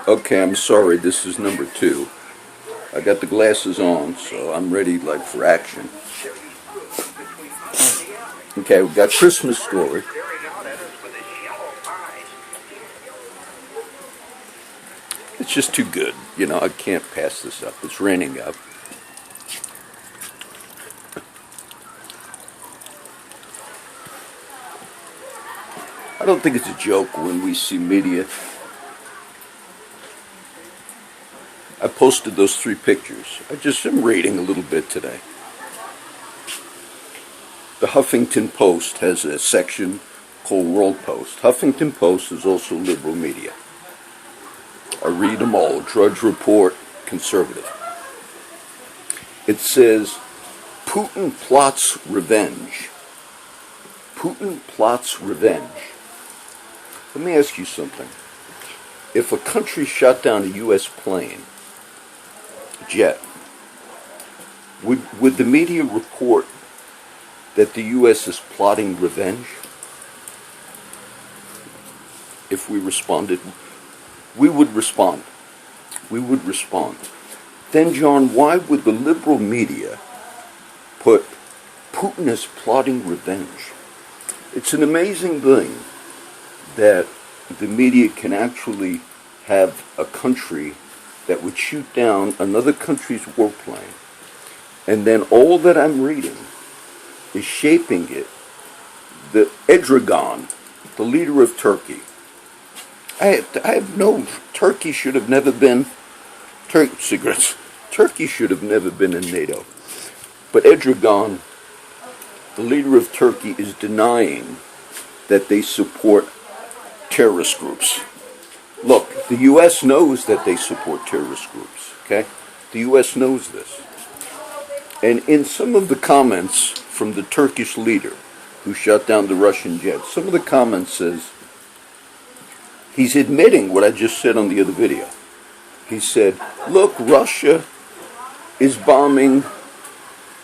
Okay, I'm sorry, this is number 2. I got the glasses on, so I'm ready, like, for action. Okay, we got Christmas Story. It's just too good. You know, I can't pass this up. It's raining out. I don't think it's a joke when we see media. I posted those 3 pictures. I just am reading a little bit today. The Huffington Post has a section called World Post. Huffington Post is also liberal media. I read them all. Drudge Report, conservative. It says, Putin plots revenge. Putin plots revenge. Let me ask you something. If a country shot down a U.S. plane, jet, would the media report that the U.S. is plotting revenge? If we responded, we would respond. We would respond. Then, John, why would the liberal media put Putin as plotting revenge? It's an amazing thing that the media can actually have a country that would shoot down another country's warplane, and then all that I'm reading is shaping it. The Edrogan, the leader of Turkey. I have no. Turkey should have never been. Turkey should have never been in NATO. But Edrogan, the leader of Turkey, is denying that they support terrorist groups. Look, the U.S. knows that they support terrorist groups, okay? The U.S. knows this. And in some of the comments from the Turkish leader who shot down the Russian jet, some of the comments says, he's admitting what I just said on the other video. He said, look, Russia is bombing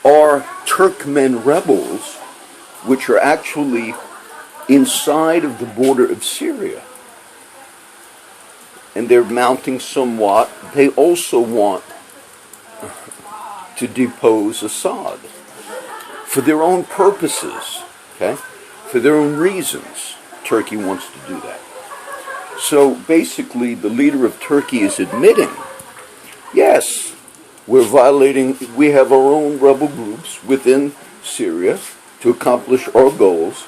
our Turkmen rebels, which are actually inside of the border of Syria. And they're mounting somewhat. They also want to depose Assad for their own purposes, okay? For their own reasons. Turkey wants to do that. So basically, the leader of Turkey is admitting, yes, we're violating, we have our own rebel groups within Syria to accomplish our goals,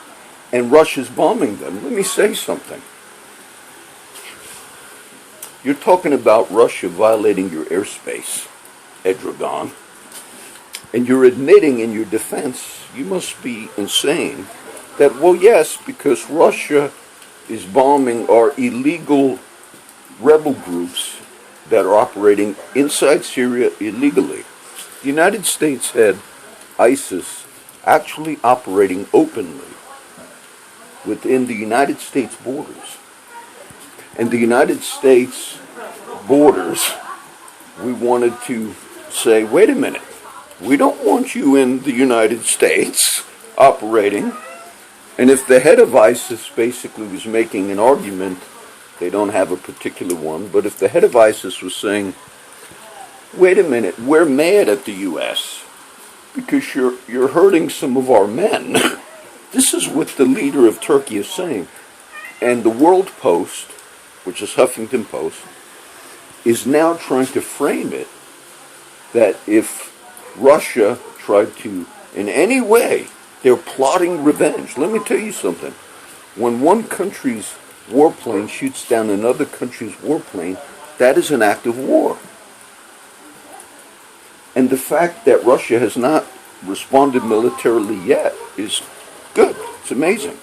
and Russia's bombing them. Let me say something. You're talking about Russia violating your airspace, Edrogan, and you're admitting in your defense, you must be insane, that, well, yes, because Russia is bombing our illegal rebel groups that are operating inside Syria illegally. The United States had ISIS actually operating openly within the United States borders. And the United States borders, we wanted to say, wait a minute, we don't want you in the United States operating. And if the head of ISIS basically was making an argument, they don't have a particular one, but if the head of ISIS was saying, wait a minute, we're mad at the U.S. because you're hurting some of our men. This is what the leader of Turkey is saying. And the World Post, which is Huffington Post, is now trying to frame it that if Russia tried to, in any way, they're plotting revenge. Let me tell you something. When one country's warplane shoots down another country's warplane, that is an act of war. And the fact that Russia has not responded militarily yet is good. It's amazing.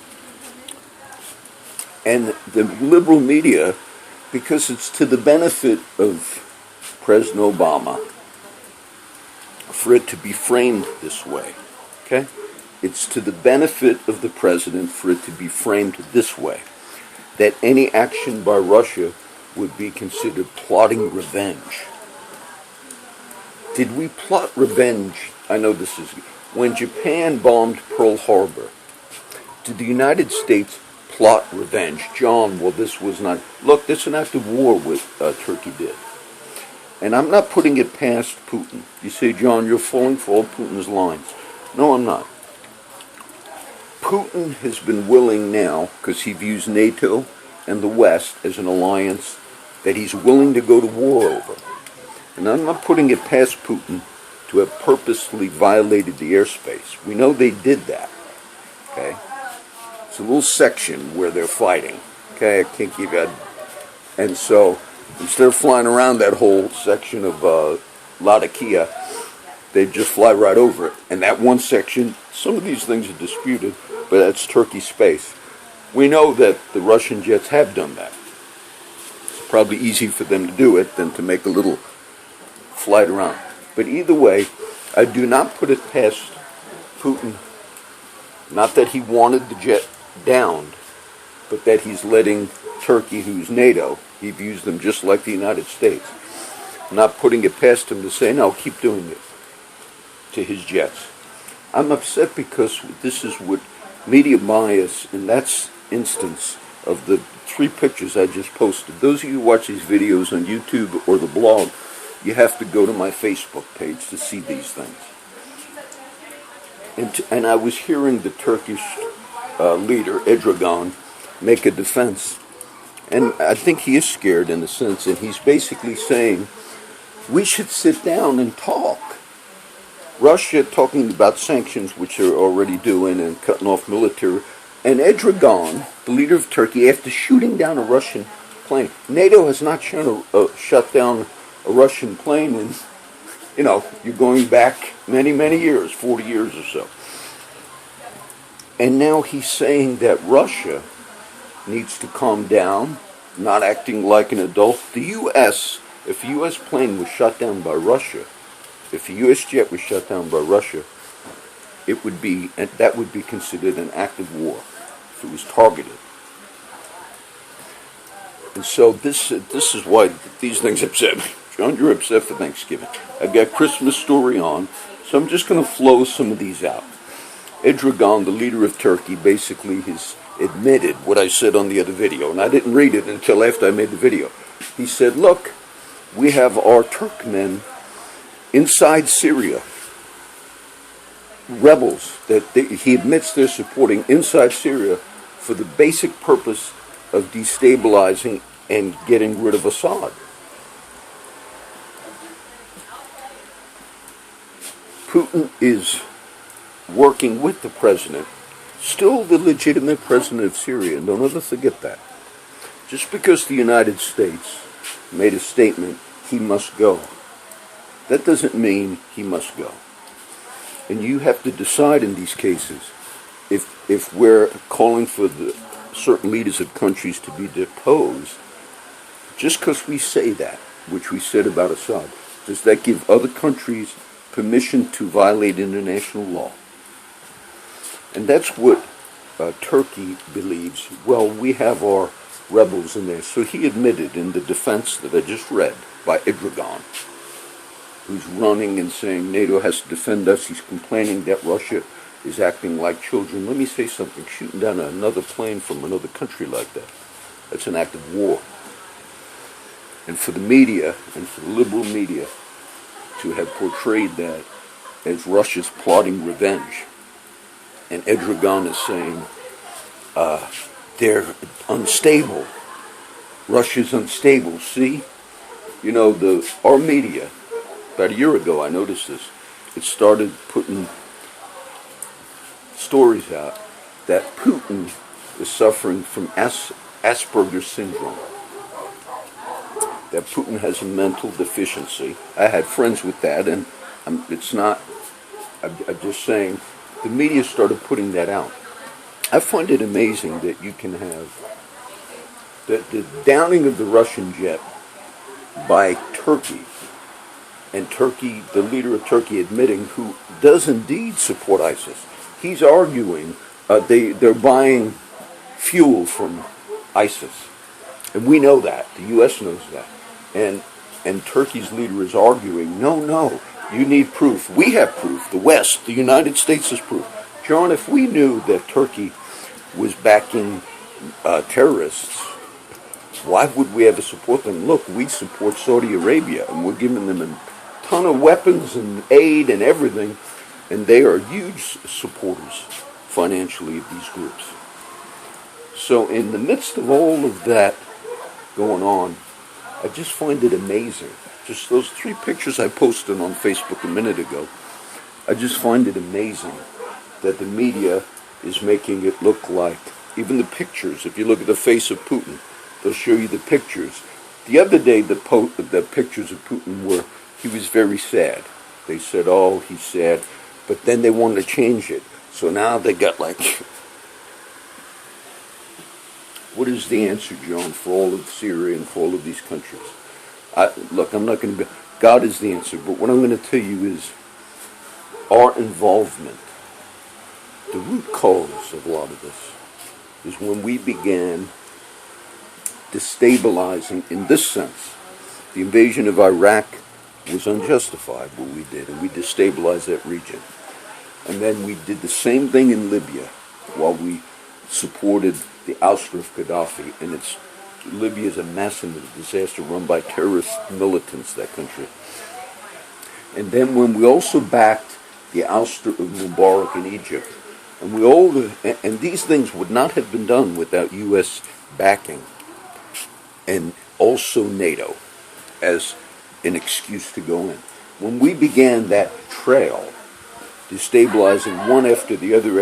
And the liberal media, because it's to the benefit of President Obama for it to be framed this way, okay? It's to the benefit of the president for it to be framed this way, that any action by Russia would be considered plotting revenge. Did we plot revenge? I know this is... When Japan bombed Pearl Harbor, did the United States plot revenge. John, well, this was not... Look, this is an act of war what Turkey did. And I'm not putting it past Putin. You say, John, you're falling for all Putin's lines. No, I'm not. Putin has been willing now, because he views NATO and the West as an alliance that he's willing to go to war over. And I'm not putting it past Putin to have purposely violated the airspace. We know they did that. Okay? It's a little section where they're fighting. Okay, I can't give you... And so, instead of flying around that whole section of Latakia, they just fly right over it. And that one section, some of these things are disputed, but that's Turkey space. We know that the Russian jets have done that. It's probably easy for them to do it than to make a little flight around. But either way, I do not put it past Putin, not that he wanted the jet downed, but that he's letting Turkey, who's NATO, he views them just like the United States, not putting it past him to say, no, keep doing it to his jets. I'm upset because this is what media bias, in that instance of the 3 pictures I just posted. Those of you who watch these videos on YouTube or the blog, you have to go to my Facebook page to see these things. And I was hearing the Turkish leader, Edrogan, make a defense. And I think he is scared in a sense, and he's basically saying, we should sit down and talk. Russia talking about sanctions, which they're already doing, and cutting off military. And Edrogan, the leader of Turkey, after shooting down a Russian plane, NATO has not shut down a Russian plane in, you're going back many, many years, 40 years or so. And now he's saying that Russia needs to calm down, not acting like an adult. The U.S., if a U.S. plane was shot down by Russia, if a U.S. jet was shot down by Russia, that would be considered an act of war if it was targeted. And so this is why these things upset me. John, you're upset for Thanksgiving. I've got Christmas story on, so I'm just going to flow some of these out. Edrogan, the leader of Turkey, basically has admitted what I said on the other video, and I didn't read it until after I made the video. He said, look, we have our Turkmen inside Syria, rebels that he admits they're supporting inside Syria for the basic purpose of destabilizing and getting rid of Assad. Putin is working with the president, still the legitimate president of Syria, and don't ever forget that. Just because the United States made a statement, he must go, that doesn't mean he must go. And you have to decide in these cases, if we're calling for the certain leaders of countries to be deposed, just because we say that, which we said about Assad, does that give other countries permission to violate international law? And that's what Turkey believes. Well, we have our rebels in there. So he admitted in the defense that I just read by Edrogan, who's running and saying NATO has to defend us. He's complaining that Russia is acting like children. Let me say something. Shooting down another plane from another country like that, that's an act of war. And for the media, and for the liberal media, to have portrayed that as Russia's plotting revenge, and Edrogan is saying they're unstable. Russia's unstable. See, our media, about a year ago I noticed this, it started putting stories out that Putin is suffering from Asperger syndrome, that Putin has a mental deficiency. I had friends with that, and I'm just saying, the media started putting that out. I find it amazing that you can have the downing of the Russian jet by Turkey, and Turkey, the leader of Turkey admitting who does indeed support ISIS. He's arguing they're buying fuel from ISIS. And we know that. The U.S. knows that. And Turkey's leader is arguing, no, you need proof. We have proof. The West, the United States has proof. John, if we knew that Turkey was backing terrorists, why would we ever support them? Look, we support Saudi Arabia, and we're giving them a ton of weapons and aid and everything, and they are huge supporters financially of these groups. So in the midst of all of that going on, I just find it amazing. Just those 3 pictures I posted on Facebook a minute ago, I just find it amazing that the media is making it look like, even the pictures, if you look at the face of Putin, they'll show you the pictures. The other day, the pictures of Putin were, he was very sad. They said, oh, he's sad. But then they wanted to change it. So now they got like, what is the answer, John, for all of Syria and for all of these countries? Look, I'm not going to be, God is the answer. But what I'm going to tell you is our involvement. The root cause of a lot of this is when we began destabilizing, in this sense, the invasion of Iraq was unjustified, what we did, and we destabilized that region. And then we did the same thing in Libya while we supported the ouster of Gaddafi, and Libya is a massive disaster run by terrorist militants, that country. And then when we also backed the ouster of Mubarak in Egypt, and these things would not have been done without U.S. backing, and also NATO as an excuse to go in. When we began that trail, destabilizing one after the other,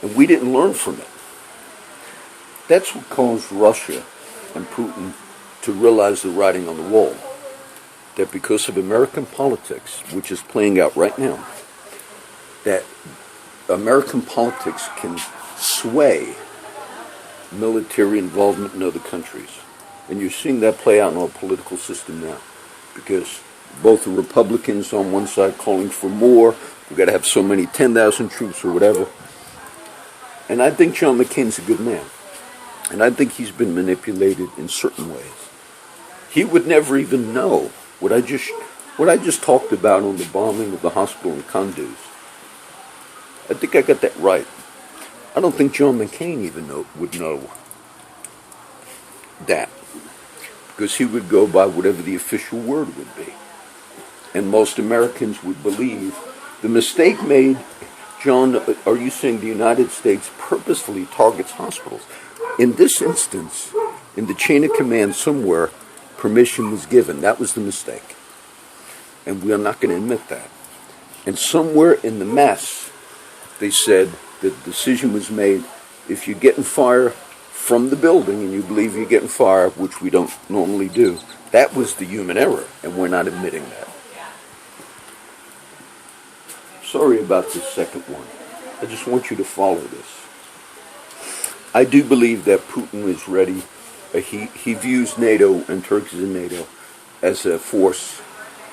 and we didn't learn from it, that's what caused Russia and Putin to realize the writing on the wall. That because of American politics, which is playing out right now, that American politics can sway military involvement in other countries. And you're seeing that play out in our political system now. Because both the Republicans on one side calling for more, we've got to have so many 10,000 troops or whatever. And I think John McCain's a good man. And I think he's been manipulated in certain ways. He would never even know what I just talked about on the bombing of the hospital in Kunduz. I think I got that right. I don't think John McCain even would know that. Because he would go by whatever the official word would be. And most Americans would believe the mistake made. John, are you saying the United States purposefully targets hospitals? In this instance, in the chain of command somewhere, permission was given. That was the mistake. And we are not going to admit that. And somewhere in the mess, they said the decision was made, if you're getting fire from the building and you believe you're getting fire, which we don't normally do, that was the human error, and we're not admitting that. Sorry about this second one. I just want you to follow this. I do believe that Putin is ready. He views NATO and Turkey and NATO as a force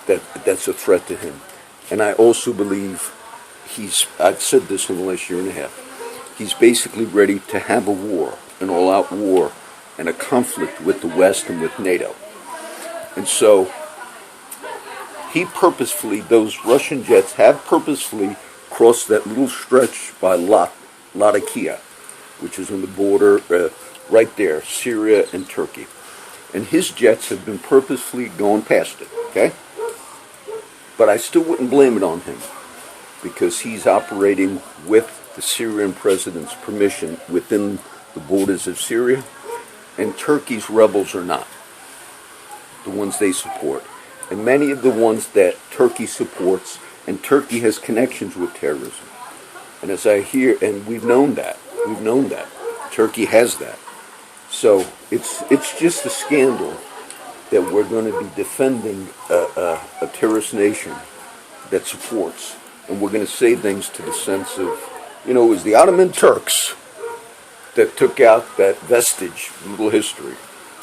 that's a threat to him. And I also believe I've said this in the last year and a half, he's basically ready to have a war, an all-out war, and a conflict with the West and with NATO. And so those Russian jets have purposefully crossed that little stretch by Latakia, which is on the border right there, Syria and Turkey. And his jets have been purposefully going past it, okay? But I still wouldn't blame it on him, because he's operating with the Syrian president's permission within the borders of Syria, and Turkey's rebels are not, the ones they support. And many of the ones that Turkey supports, and Turkey has connections with terrorism. And as I hear, and we've known that. Turkey has that. So it's just a scandal that we're going to be defending a terrorist nation that supports. And we're going to say things to the sense of, it was the Ottoman Turks that took out that vestige of little history.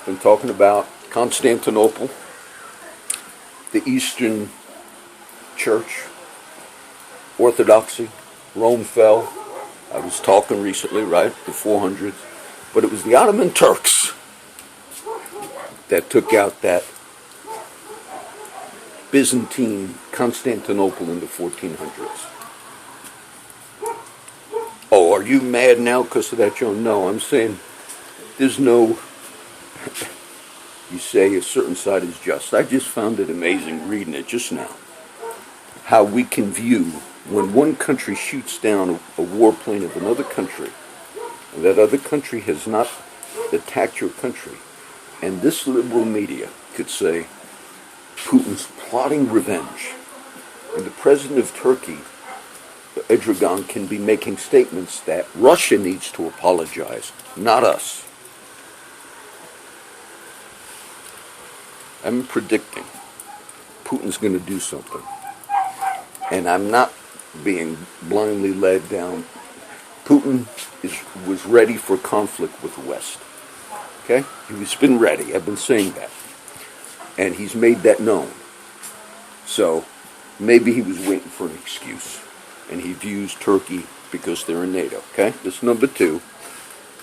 I'm talking about Constantinople, the Eastern Church, Orthodoxy, Rome fell. I was talking recently, right, the 400s. But it was the Ottoman Turks that took out that Byzantine Constantinople in the 1400s. Oh, are you mad now because of that, Joe? No, I'm saying there's no, you say a certain side is just. I just found it amazing reading it just now, how we can view when one country shoots down a warplane of another country, and that other country has not attacked your country, and this liberal media could say Putin's plotting revenge, and the president of Turkey, Edrogan, can be making statements that Russia needs to apologize, not us. I'm predicting Putin's going to do something. And I'm not being blindly led down. Putin was ready for conflict with the West. Okay? He's been ready. I've been saying that. And he's made that known. So maybe he was waiting for an excuse. And he views Turkey because they're in NATO. Okay? That's number 2.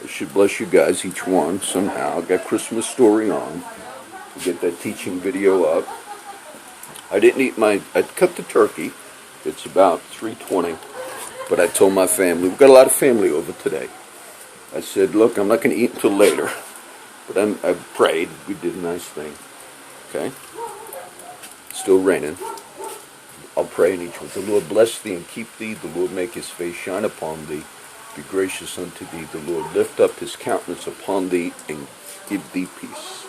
It should bless you guys, each one, somehow. Got Christmas Story on. Get that teaching video up. I didn't eat I cut the turkey. It's about 3:20. But I told my family, we've got a lot of family over today. I said, look, I'm not going to eat until later. But I prayed. We did a nice thing. Okay? Still raining. I'll pray in each one. The Lord bless thee and keep thee. The Lord make his face shine upon thee. Be gracious unto thee. The Lord lift up his countenance upon thee and give thee peace.